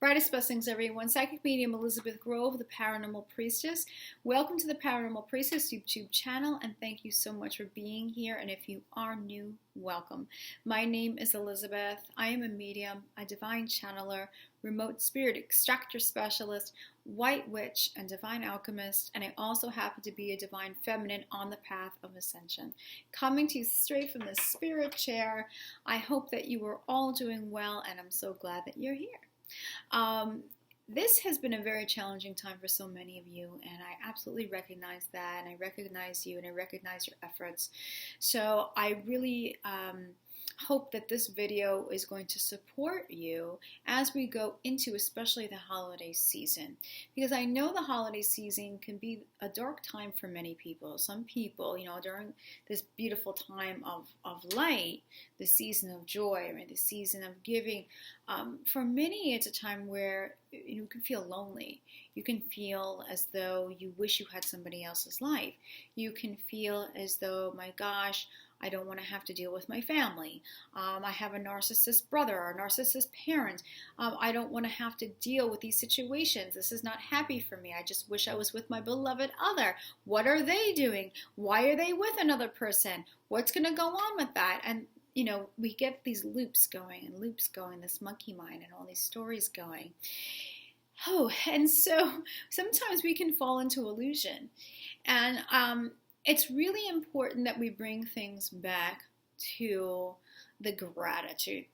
Brightest blessings, everyone. Psychic medium Elizabeth Grove, the Paranormal Priestess. Welcome to the Paranormal Priestess YouTube channel, and thank you so much for being here. And if you are new, welcome. My name is Elizabeth. I am a medium, a divine channeler, remote spirit extractor specialist, white witch, and divine alchemist. And I also happen to be a divine feminine on the path of ascension. Coming to you straight from the spirit chair. I hope that you are all doing well, and I'm so glad that you're here. This has been a very challenging time for so many of you, and I absolutely recognize that, and I recognize you, and I recognize your efforts. So I really hope that this video is going to support you as we go into especially the holiday season, because I know the holiday season can be a dark time for many people. Some people, during this beautiful time of light, the season of joy, right, the season of giving, for many it's a time where you can feel lonely. You can feel as though you wish you had somebody else's life. You can feel as though, my gosh, I don't want to have to deal with my family. I have a narcissist brother or a narcissist parent. I don't want to have to deal with these situations. This is not happy for me. I just wish I was with my beloved other. What are they doing? Why are they with another person? What's going to go on with that? And, we get these loops going, this monkey mind and all these stories going. Oh, and so sometimes we can fall into illusion. And it's really important that we bring things back to the gratitude,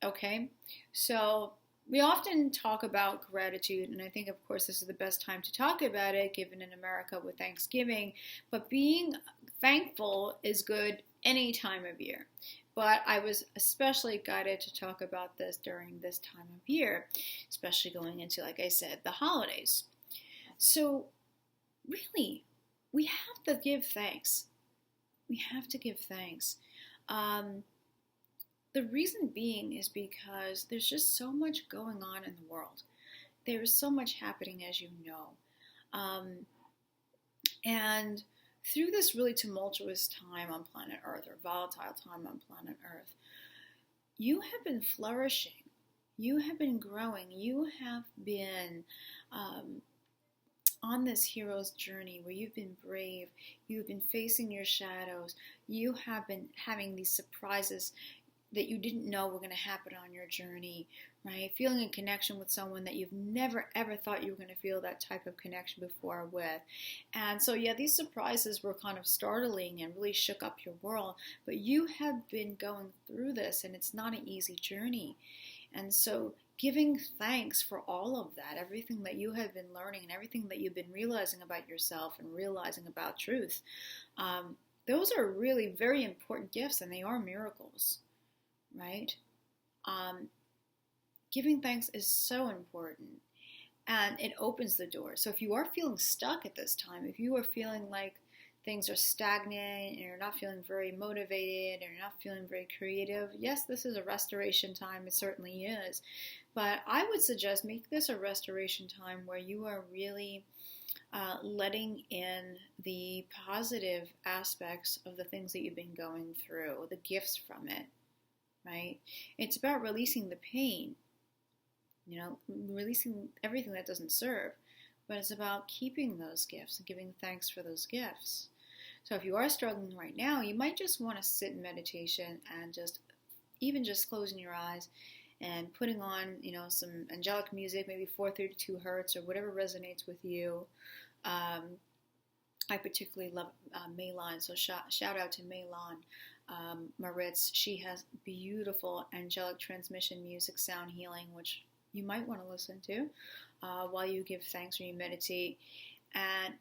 okay? So we often talk about gratitude, and I think, of course, this is the best time to talk about it, given in America with Thanksgiving, but being thankful is good any time of year. But I was especially guided to talk about this during this time of year, especially going into, like I said, the holidays. So really, we have to give thanks. We have to give thanks. The reason being is because there's just so much going on in the world. There is so much happening, as you know. And through this really tumultuous time on planet Earth, or volatile time on planet Earth, you have been flourishing. You have been growing. You have been on this hero's journey where you've been brave, you've been facing your shadows, you have been having these surprises that you didn't know were going to happen on your journey, right? Feeling a connection with someone that you've never ever thought you were going to feel that type of connection before with. And so, yeah, these surprises were kind of startling and really shook up your world, but you have been going through this, and it's not an easy journey. And so giving thanks for all of that, everything that you have been learning and everything that you've been realizing about yourself and realizing about truth, those are really very important gifts, and they are miracles, right? Giving thanks is so important, and it opens the door. So if you are feeling stuck at this time, if you are feeling like things are stagnant and you're not feeling very motivated and you're not feeling very creative, yes, this is a restoration time. It certainly is. But I would suggest make this a restoration time where you are really letting in the positive aspects of the things that you've been going through, the gifts from it, right? It's about releasing the pain, releasing everything that doesn't serve. But it's about keeping those gifts and giving thanks for those gifts. So if you are struggling right now, you might just want to sit in meditation and just closing your eyes and putting on, some angelic music, maybe 432 hertz or whatever resonates with you. I particularly love Meilon, so shout out to Meilon Maritz. She has beautiful angelic transmission music, sound healing, which you might want to listen to while you give thanks or you meditate. And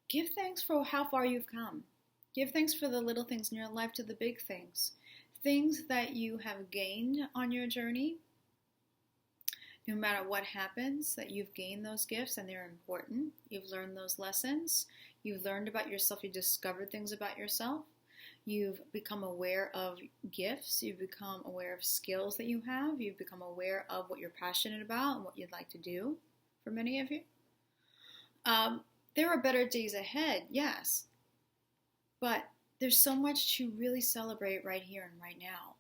give thanks for how far you've come. Give thanks for the little things in your life to the big things. Things that you have gained on your journey. No matter what happens, that you've gained those gifts and they're important. You've learned those lessons. You've learned about yourself. You discovered things about yourself. You've become aware of gifts. You've become aware of skills that you have. You've become aware of what you're passionate about and what you'd like to do, for many of you. There are better days ahead, yes. But there's so much to really celebrate right here and right now.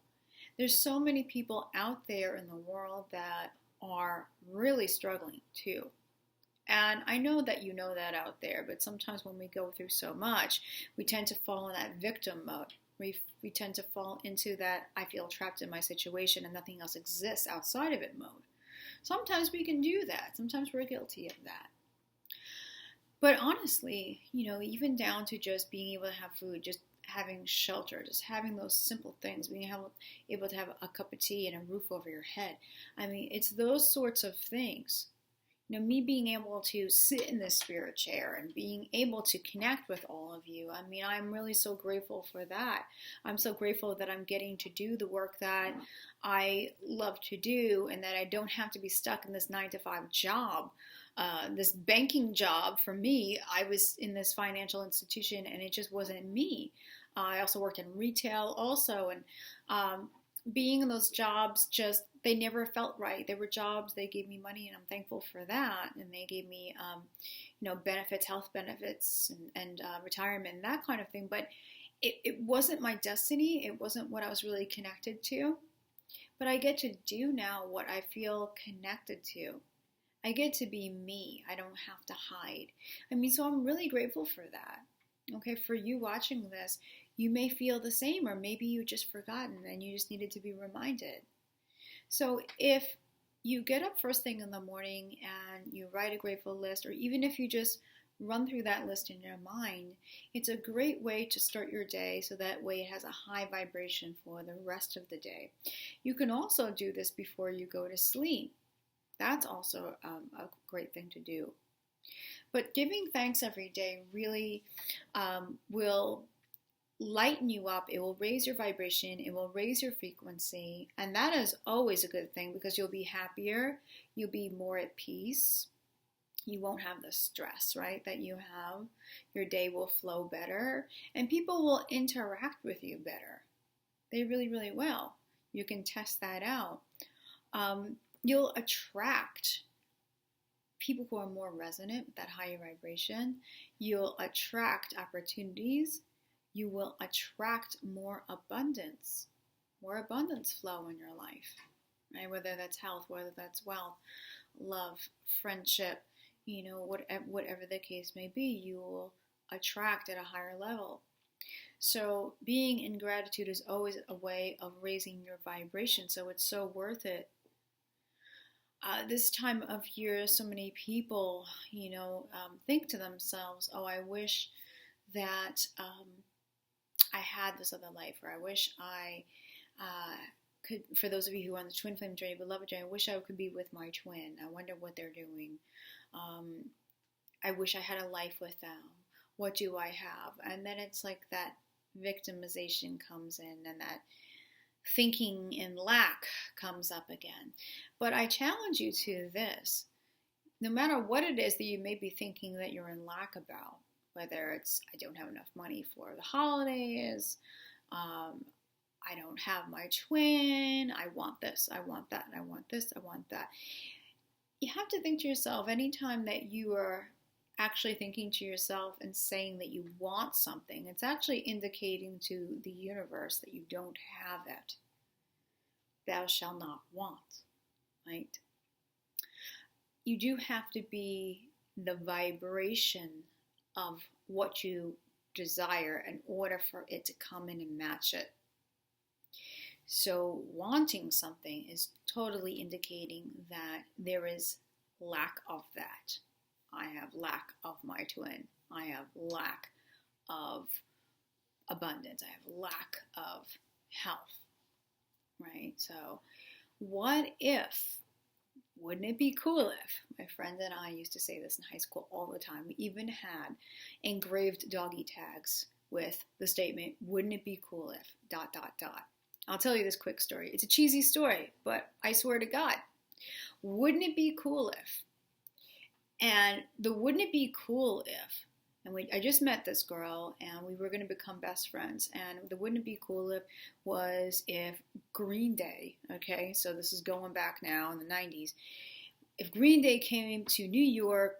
There's so many people out there in the world that are really really struggling too. And I know that you know that out there, but sometimes when we go through so much, we tend to fall in that victim mode. We tend to fall into that I feel trapped in my situation and nothing else exists outside of it mode. Sometimes we can do that. Sometimes we're guilty of that. But honestly, even down to just being able to have food, just having shelter, just having those simple things, being able to have a cup of tea and a roof over your head. I mean, it's those sorts of things. Me being able to sit in this spirit chair and being able to connect with all of you. I mean, I'm really so grateful for that. I'm so grateful that I'm getting to do the work that I love to do and that I don't have to be stuck in this 9-to-5 job. This banking job for me, I was in this financial institution and it just wasn't me. I also worked in retail also, and being in those jobs, they never felt right. They were jobs, they gave me money, and I'm thankful for that. And they gave me, benefits, health benefits, and retirement, and that kind of thing. But it wasn't my destiny. It wasn't what I was really connected to. But I get to do now what I feel connected to. I get to be me. I don't have to hide. I mean, so I'm really grateful for that. Okay, for you watching this, you may feel the same, or maybe you just forgotten and you just needed to be reminded. So if you get up first thing in the morning and you write a grateful list, or even if you just run through that list in your mind, it's a great way to start your day so that way it has a high vibration for the rest of the day. You can also do this before you go to sleep. That's also a great thing to do. But giving thanks every day really will lighten you up. It will raise your vibration. It will raise your frequency. And that is always a good thing because you'll be happier. You'll be more at peace. You won't have the stress, right, that you have. Your day will flow better. And people will interact with you better. They really, really will. You can test that out. You'll attract people who are more resonant with that higher vibration. You'll attract opportunities. You will attract more abundance flow in your life, right? Whether that's health, whether that's wealth, love, friendship, whatever the case may be, you will attract at a higher level. So being in gratitude is always a way of raising your vibration, so it's so worth it. This time of year, so many people, think to themselves, oh, I wish that I had this other life, or I wish I could, for those of you who are on the twin flame journey, beloved journey, I wish I could be with my twin. I wonder what they're doing. I wish I had a life with them. What do I have? And then it's like that victimization comes in, and that thinking in lack comes up again. But I challenge you to this. No matter what it is that you may be thinking that you're in lack about, whether it's I don't have enough money for the holidays, I don't have my twin, I want this, I want that, I want this, I want that. You have to think to yourself, anytime that you are actually thinking to yourself and saying that you want something, it's actually indicating to the universe that you don't have it. Thou shalt not want, right? You do have to be the vibration of what you desire in order for it to come in and match it. So wanting something is totally indicating that there is lack of that. I have lack of my twin. I have lack of abundance. I have lack of health, right? So what if, wouldn't it be cool if, my friend and I used to say this in high school all the time. We even had engraved doggy tags with the statement, wouldn't it be cool if, ... I'll tell you this quick story. It's a cheesy story, but I swear to God, wouldn't it be cool if? And the wouldn't it be cool if, and I just met this girl and we were going to become best friends, and the wouldn't it be cool if was if Green Day, okay, so this is going back now in the 90s, if Green Day came to New York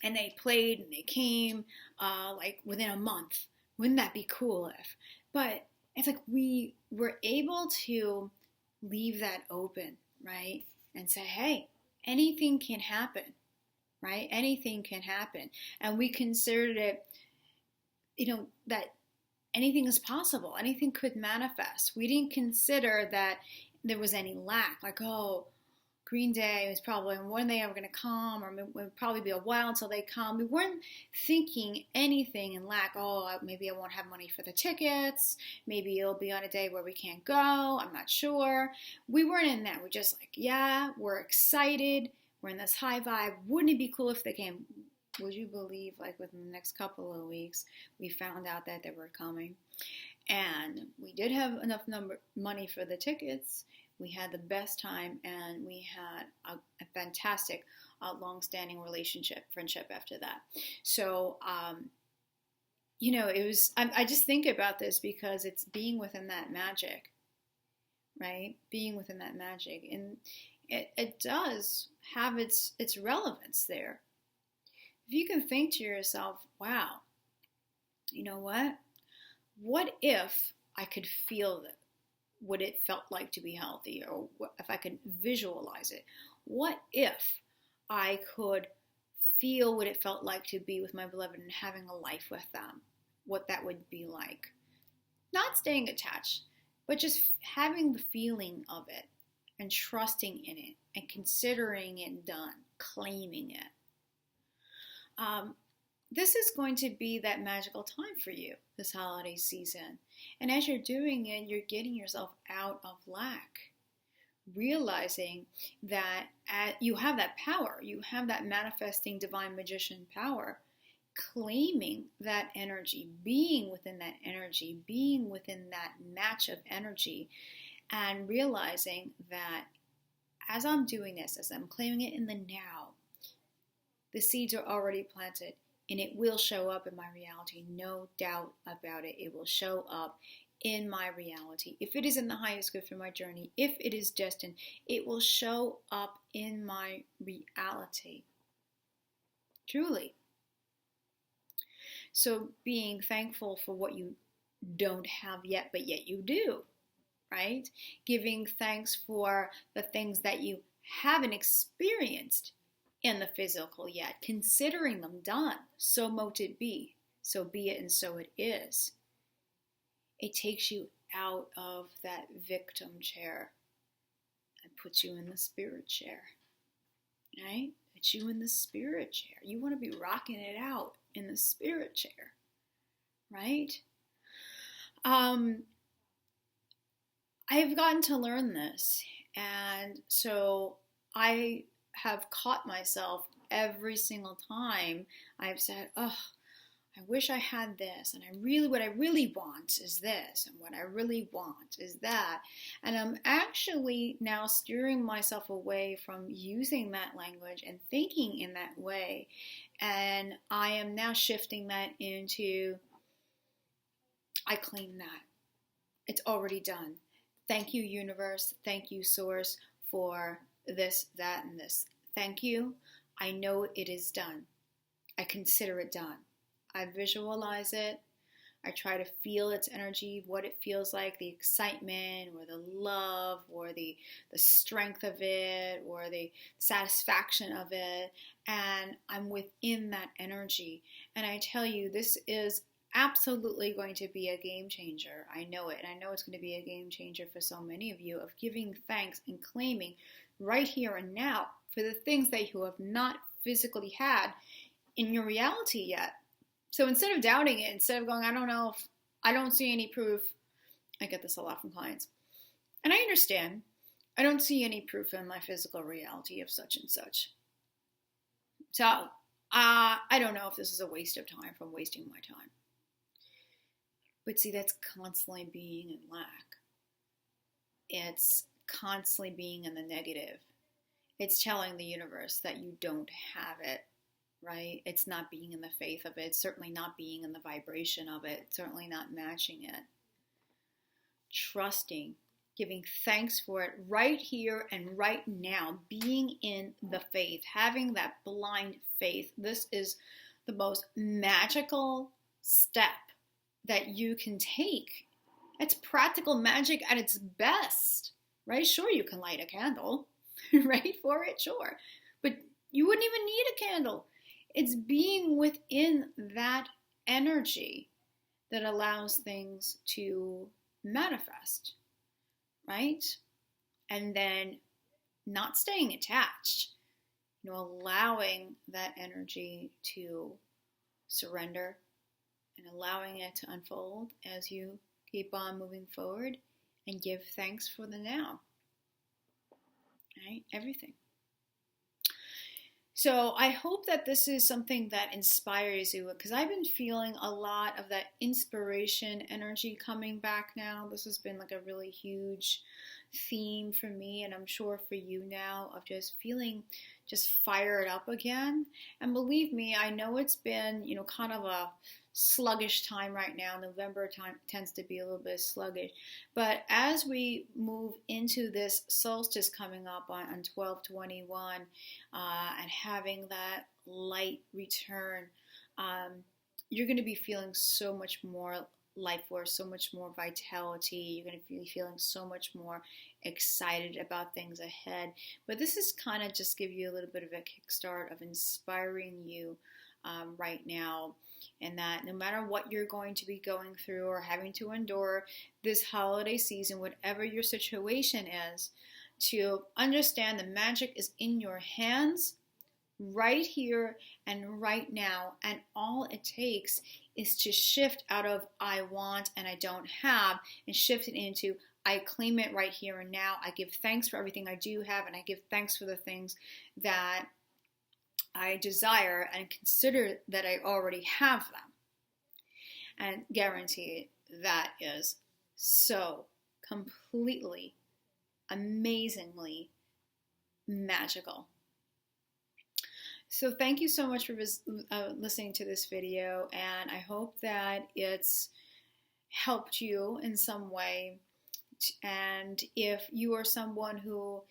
and they played and they came like within a month, wouldn't that be cool if? But it's like we were able to leave that open, right? And say, hey, anything can happen, right? Anything can happen. And we considered it, that anything is possible. Anything could manifest. We didn't consider that there was any lack. Like, oh, Green Day is probably one day I'm going to come, or it would probably be a while until they come. We weren't thinking anything in lack. Oh, maybe I won't have money for the tickets. Maybe it'll be on a day where we can't go. I'm not sure. We weren't in that. We're just like, yeah, we're excited. We're in this high vibe. Wouldn't it be cool if they came? Would you believe, like, within the next couple of weeks, we found out that they were coming. And we did have enough money for the tickets. We had the best time, and we had a fantastic, long-standing friendship after that. So, it was, I just think about this because it's being within that magic, right? Being within that magic. And it does have its relevance there. If you can think to yourself, wow, you know what? What if I could feel what it felt like to be healthy, or if I could visualize it? What if I could feel what it felt like to be with my beloved and having a life with them? What that would be like. Not staying attached, but just having the feeling of it and trusting in it and considering it done, claiming it. This is going to be that magical time for you this holiday season. And as you're doing it, you're getting yourself out of lack. Realizing that you have that power. You have that manifesting divine magician power. Claiming that energy, being within that energy, being within that match of energy. And realizing that as I'm doing this, as I'm claiming it in the now, the seeds are already planted, and it will show up in my reality. No doubt about it. It will show up in my reality. If it is in the highest good for my journey, if it is destined, it will show up in my reality. Truly. So being thankful for what you don't have yet, but yet you do, right? Giving thanks for the things that you haven't experienced in the physical yet, considering them done. So mote it be, so be it, and so it is. It takes you out of that victim chair and puts you in the spirit chair, right? Puts you in the spirit chair. You want to be rocking it out in the spirit chair, right? I have gotten to learn this, and so I have caught myself every single time I've said, oh, I wish I had this, and what I really want is this, and what I really want is that. And I'm actually now steering myself away from using that language and thinking in that way. And I am now shifting that into, I claim that. It's already done. Thank you, universe. Thank you, source, for this, that, and this. Thank you. I know it is done. I consider it done. I visualize it. I try to feel its energy, what it feels like, the excitement or the love or the strength of it or the satisfaction of it. And I'm within that energy. And I tell you, this is absolutely going to be a game changer. I know it. And I know it's going to be a game changer for so many of you, of giving thanks and claiming right here and now for the things that you have not physically had in your reality yet. So instead of doubting it, instead of going, I don't know, if I don't see any proof. I get this a lot from clients. And I understand. I don't see any proof in my physical reality of such and such. So I don't know if this is a waste of time from wasting my time. But see, that's constantly being in lack. It's constantly being in the negative. It's telling the universe that you don't have it, right? It's not being in the faith of it. It's certainly not being in the vibration of it. It's certainly not matching it. Trusting, giving thanks for it right here and right now, being in the faith, having that blind faith. This is the most magical step that you can take. It's practical magic at its best, right? Sure, you can light a candle. right? For it, sure. But you wouldn't even need a candle. It's being within that energy that allows things to manifest, right? And then not staying attached, allowing that energy to surrender and allowing it to unfold as you keep on moving forward and give thanks for the now, right? Everything. So I hope that this is something that inspires you, because I've been feeling a lot of that inspiration energy coming back now. This has been like a really huge theme for me, and I'm sure for you now, of just feeling just fired up again. And believe me, I know it's been, kind of a sluggish time right now. November time tends to be a little bit sluggish. But as we move into this solstice coming up on 12/21 and having that light return, you're going to be feeling so much more life force, so much more vitality. You're going to be feeling so much more excited about things ahead. But this is kind of just give you a little bit of a kickstart of inspiring you right now, and that no matter what you're going to be going through or having to endure this holiday season, whatever your situation is, to understand the magic is in your hands right here and right now, and all it takes is to shift out of I want and I don't have, and shift it into I claim it right here and now. I give thanks for everything I do have, and I give thanks for the things that I desire and consider that I already have them. And guaranteed, that is so completely, amazingly magical. So thank you so much for listening to this video, and I hope that it's helped you in some way. And if you are someone who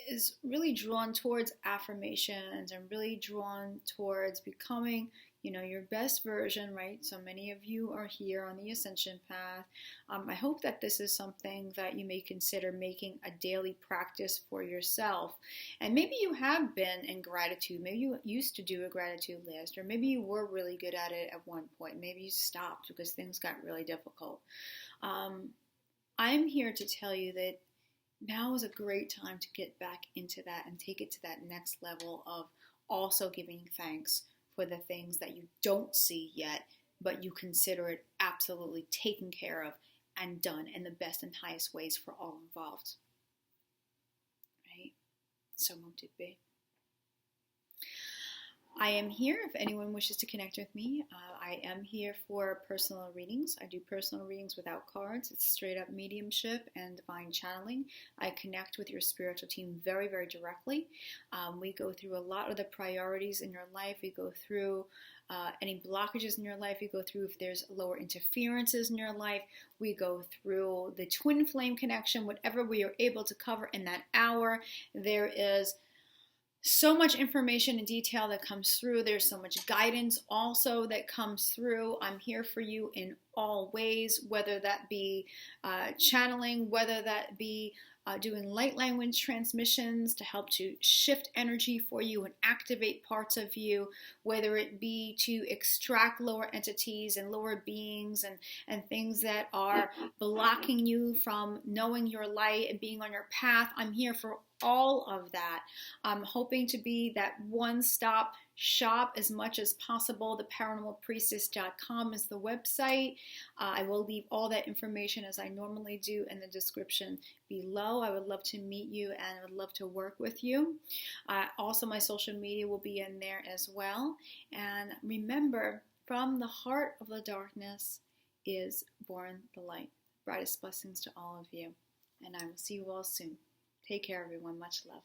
is really drawn towards affirmations and really drawn towards becoming, your best version, right? So many of you are here on the Ascension path. I hope that this is something that you may consider making a daily practice for yourself. And maybe you have been in gratitude. Maybe you used to do a gratitude list, or maybe you were really good at it at one point. Maybe you stopped because things got really difficult. I'm here to tell you that now is a great time to get back into that and take it to that next level of also giving thanks for the things that you don't see yet, but you consider it absolutely taken care of and done in the best and highest ways for all involved. Right? So won't it be? I am here if anyone wishes to connect with me. I am here for personal readings. I do personal readings without cards. It's straight up mediumship and divine channeling. I connect with your spiritual team very, very directly. We go through a lot of the priorities in your life. We go through any blockages in your life. We go through if there's lower interferences in your life. We go through the twin flame connection, whatever we are able to cover in that hour. There is so much information and detail that comes through. There's so much guidance also that comes through. I'm here for you in all ways, whether that be channeling, whether that be doing light language transmissions to help to shift energy for you and activate parts of you, whether it be to extract lower entities and lower beings and things that are blocking you from knowing your light and being on your path. I'm here for all of that. I'm hoping to be that one-stop shop as much as possible. The paranormalpriestess.com is the website. I will leave all that information as I normally do in the description below. I would love to meet you and I would love to work with you. Also, my social media will be in there as well. And remember, from the heart of the darkness is born the light. Brightest blessings to all of you. And I will see you all soon. Take care, everyone. Much love.